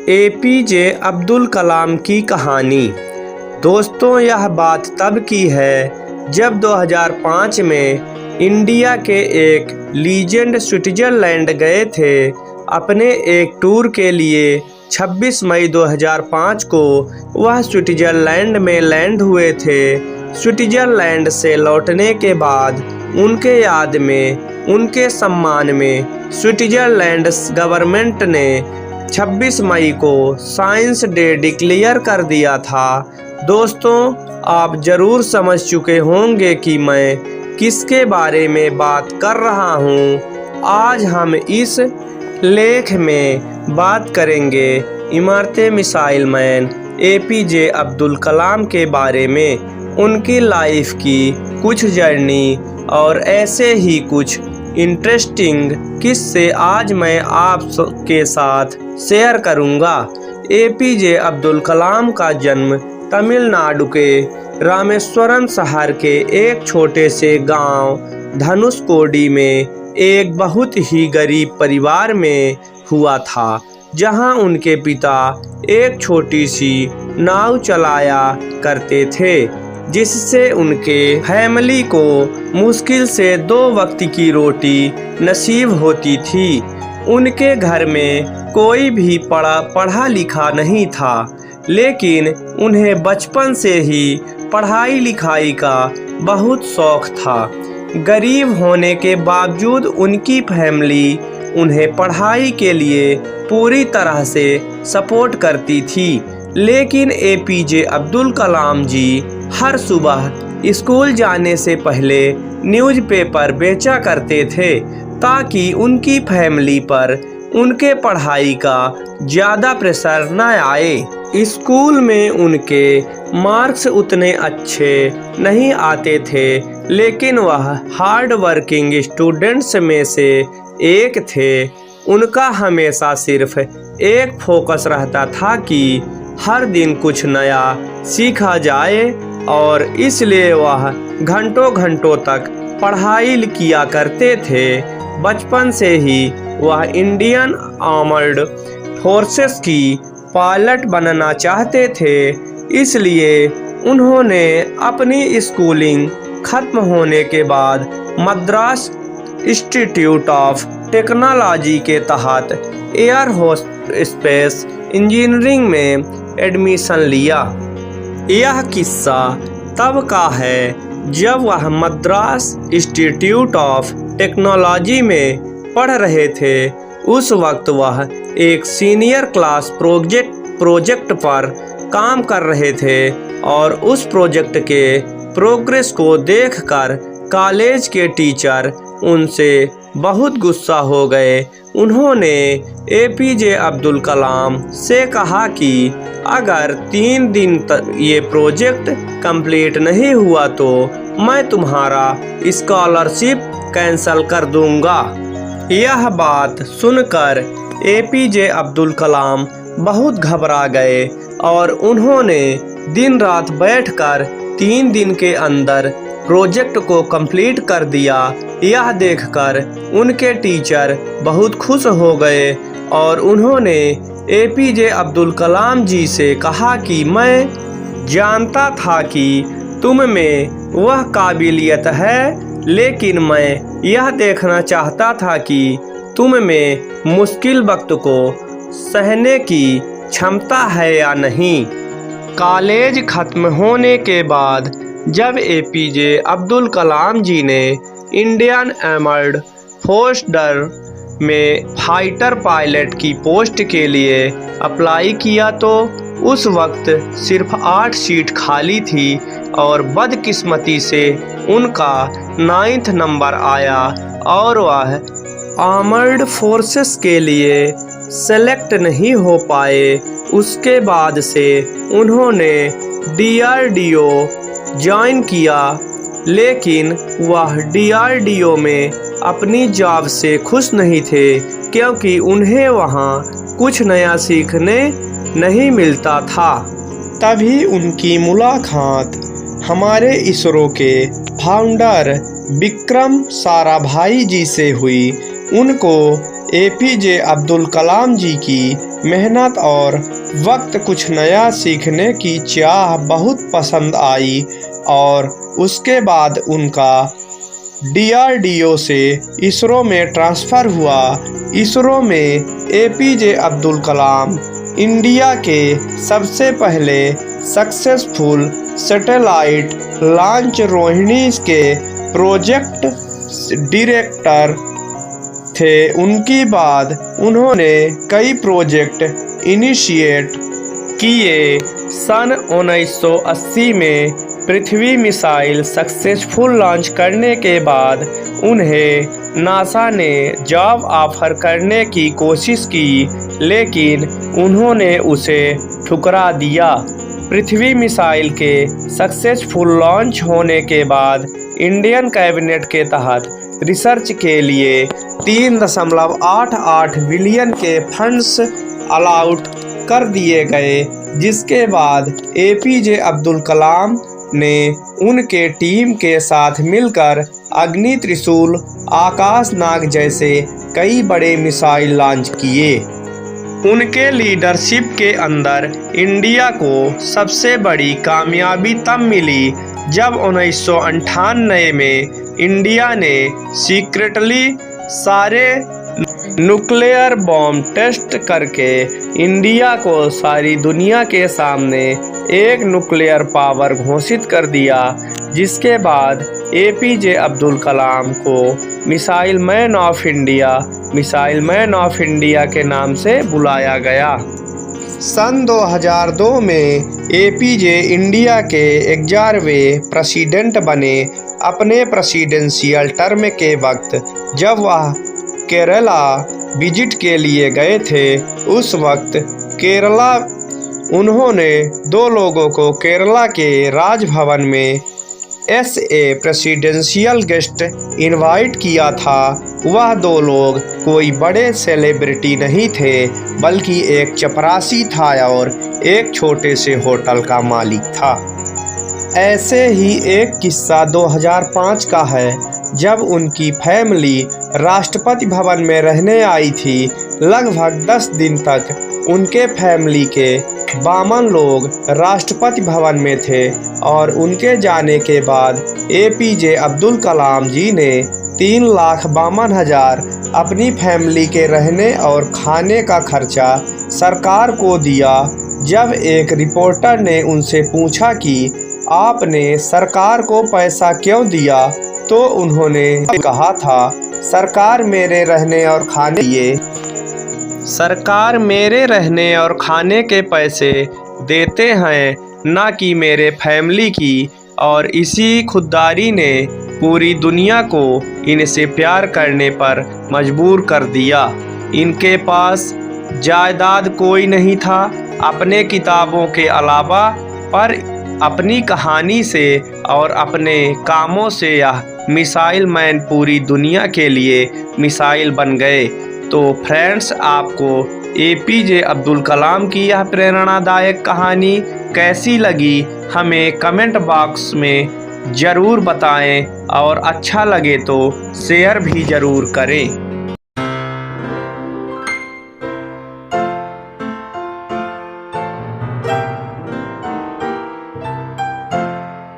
APJ Abdul Kalam की कहानी। दोस्तों, यह बात तब की है जब 2005 में इंडिया के एक लीजेंड स्विट्जरलैंड गए थे अपने एक टूर के लिए। 26 मई 2005 को वह स्विट्जरलैंड में लैंड हुए थे। स्विट्जरलैंड से लौटने के बाद उनके याद में, उनके सम्मान में स्विट्जरलैंड गवर्नमेंट ने 26 मई को साइंस डे डिक्लेयर कर दिया था। दोस्तों, आप ज़रूर समझ चुके होंगे कि मैं किसके बारे में बात कर रहा हूँ। आज हम इस लेख में बात करेंगे इमरते missile man APJ Abdul Kalam के बारे में, उनकी लाइफ की कुछ जर्नी और ऐसे ही कुछ इंटरेस्टिंग किस्से आज मैं आपके साथ शेयर करूंगा। एपीजे अब्दुल कलाम का जन्म तमिलनाडु के रामेश्वरम शहर के एक छोटे से गांव धनुषकोडी में एक बहुत ही गरीब परिवार में हुआ था, जहां उनके पिता एक छोटी सी नाव चलाया करते थे, जिससे उनके फैमिली को मुश्किल से 2 वक्त की रोटी नसीब होती थी। उनके घर में कोई भी पढ़ा लिखा नहीं था, लेकिन उन्हें बचपन से ही पढ़ाई लिखाई का बहुत शौक था। गरीब होने के बावजूद उनकी फैमिली उन्हें पढ़ाई के लिए पूरी तरह से सपोर्ट करती थी। लेकिन एपीजे अब्दुल कलाम जी हर सुबह स्कूल जाने से पहले न्यूज़पेपर बेचा करते थे, ताकि उनकी फैमिली पर उनके पढ़ाई का ज़्यादा प्रेशर न आए। स्कूल में उनके मार्क्स उतने अच्छे नहीं आते थे, लेकिन वह हार्ड वर्किंग स्टूडेंट्स में से एक थे। उनका हमेशा सिर्फ एक फोकस रहता था कि हर दिन कुछ नया सीखा जाए, और इसलिए वह घंटों घंटों तक पढ़ाई किया करते थे। बचपन से ही वह इंडियन आर्मर्ड फोर्सेस की पायलट बनना चाहते थे, इसलिए उन्होंने अपनी स्कूलिंग खत्म होने के बाद मद्रास इंस्टीट्यूट ऑफ टेक्नोलॉजी के तहत एयर स्पेस इंजीनियरिंग में एडमिशन लिया। यह किस्सा तब का है जब वह मद्रास इंस्टीट्यूट ऑफ टेक्नोलॉजी में पढ़ रहे थे। उस वक्त वह एक सीनियर क्लास प्रोजेक्ट पर काम कर रहे थे, और उस प्रोजेक्ट के प्रोग्रेस को देखकर कॉलेज के टीचर उनसे बहुत गुस्सा हो गए। उन्होंने एपीजे अब्दुल कलाम से कहा कि अगर 3 दिन तक ये प्रोजेक्ट कंप्लीट नहीं हुआ तो मैं तुम्हारा स्कॉलरशिप कैंसिल कर दूंगा। यह बात सुनकर एपीजे अब्दुल कलाम बहुत घबरा गए, और उन्होंने दिन रात बैठकर 3 दिन के अंदर प्रोजेक्ट को कंप्लीट कर दिया। यह देखकर उनके टीचर बहुत खुश हो गए, और उन्होंने एपीजे अब्दुल कलाम जी से कहा कि मैं जानता था कि तुम में वह काबिलियत है, लेकिन मैं यह देखना चाहता था कि तुम में मुश्किल वक्त को सहने की क्षमता है या नहीं। कॉलेज खत्म होने के बाद जब एपीजे अब्दुल कलाम जी ने इंडियन आर्मर्ड फोर्सेस में फाइटर पायलट की पोस्ट के लिए अप्लाई किया, तो उस वक्त सिर्फ 8 सीट खाली थी, और बदकिस्मती से उनका 9वां नंबर आया और वह आर्मर्ड फोर्सेस के लिए सेलेक्ट नहीं हो पाए। उसके बाद से उन्होंने डीआरडीओ ज्वाइन किया, लेकिन वह डीआरडीओ में अपनी जॉब से खुश नहीं थे, क्योंकि उन्हें वहां कुछ नया सीखने नहीं मिलता था। तभी उनकी मुलाकात हमारे इसरो के फाउंडर विक्रम साराभाई जी से हुई। उनको एपीजे अब्दुल कलाम जी की मेहनत और वक्त कुछ नया सीखने की चाह बहुत पसंद आई और उसके बाद उनका DRDO से इसरो में ट्रांसफ़र हुआ। इसरो में एपीजे अब्दुल कलाम इंडिया के सबसे पहले सक्सेसफुल सैटेलाइट लॉन्च रोहिणी के प्रोजेक्ट डायरेक्टर थे। उनके बाद उन्होंने कई प्रोजेक्ट इनिशिएट किए। सन 1980 में पृथ्वी मिसाइल सक्सेसफुल लॉन्च करने के बाद उन्हें नासा ने जॉब ऑफर करने की कोशिश की, लेकिन उन्होंने उसे ठुकरा दिया। पृथ्वी मिसाइल के सक्सेसफुल लॉन्च होने के बाद इंडियन कैबिनेट के तहत रिसर्च के लिए 3.88 बिलियन के फंड्स अलाउट कर दिए गए, जिसके बाद एपीजे अब्दुल कलाम ने उनके टीम के साथ मिलकर अग्नि त्रिशूल, आकाश नाग जैसे कई बड़े मिसाइल लॉन्च किए। उनके लीडरशिप के अंदर इंडिया को सबसे बड़ी कामयाबी तब मिली जब 1998 में इंडिया ने सीक्रेटली सारे न्यूक्लियर बॉम्ब टेस्ट करके इंडिया को सारी दुनिया के सामने एक न्यूक्लियर पावर घोषित कर दिया, जिसके बाद एपीजे अब्दुल कलाम को मिसाइल मैन ऑफ इंडिया के नाम से बुलाया गया। सन 2002 में एपीजे इंडिया के 11वें प्रेसिडेंट बने। अपने प्रेसिडेंशियल टर्म के वक्त जब वह केरला विजिट के लिए गए थे, उस वक्त केरला उन्होंने 2 लोगों को केरला के राजभवन में प्रेसिडेंशियल गेस्ट इनवाइट किया था। वह 2 लोग कोई बड़े सेलिब्रिटी नहीं थे, बल्कि एक चपरासी था और एक छोटे से होटल का मालिक था। ऐसे ही एक किस्सा 2005 का है, जब उनकी फैमिली राष्ट्रपति भवन में रहने आई थी। लगभग 10 दिन तक उनके फैमिली के 52 लोग राष्ट्रपति भवन में थे और उनके जाने के बाद एपीजे अब्दुल कलाम जी ने 3,52,000 अपनी फैमिली के रहने और खाने का खर्चा सरकार को दिया। जब एक रिपोर्टर ने उनसे पूछा कि आपने सरकार को पैसा क्यों दिया, तो उन्होंने कहा था, सरकार मेरे रहने और खाने के पैसे देते हैं, ना कि मेरे फैमिली की, और इसी खुददारी ने पूरी दुनिया को इनसे प्यार करने पर मजबूर कर दिया। इनके पास जायदाद कोई नहीं था अपने किताबों के अलावा, पर अपनी कहानी से और अपने कामों से यह मिसाइल मैन पूरी दुनिया के लिए मिसाइल बन गए। तो फ्रेंड्स, आपको एपीजे अब्दुल कलाम की यह प्रेरणादायक कहानी कैसी लगी, हमें कमेंट बॉक्स में ज़रूर बताएं और अच्छा लगे तो शेयर भी ज़रूर करें।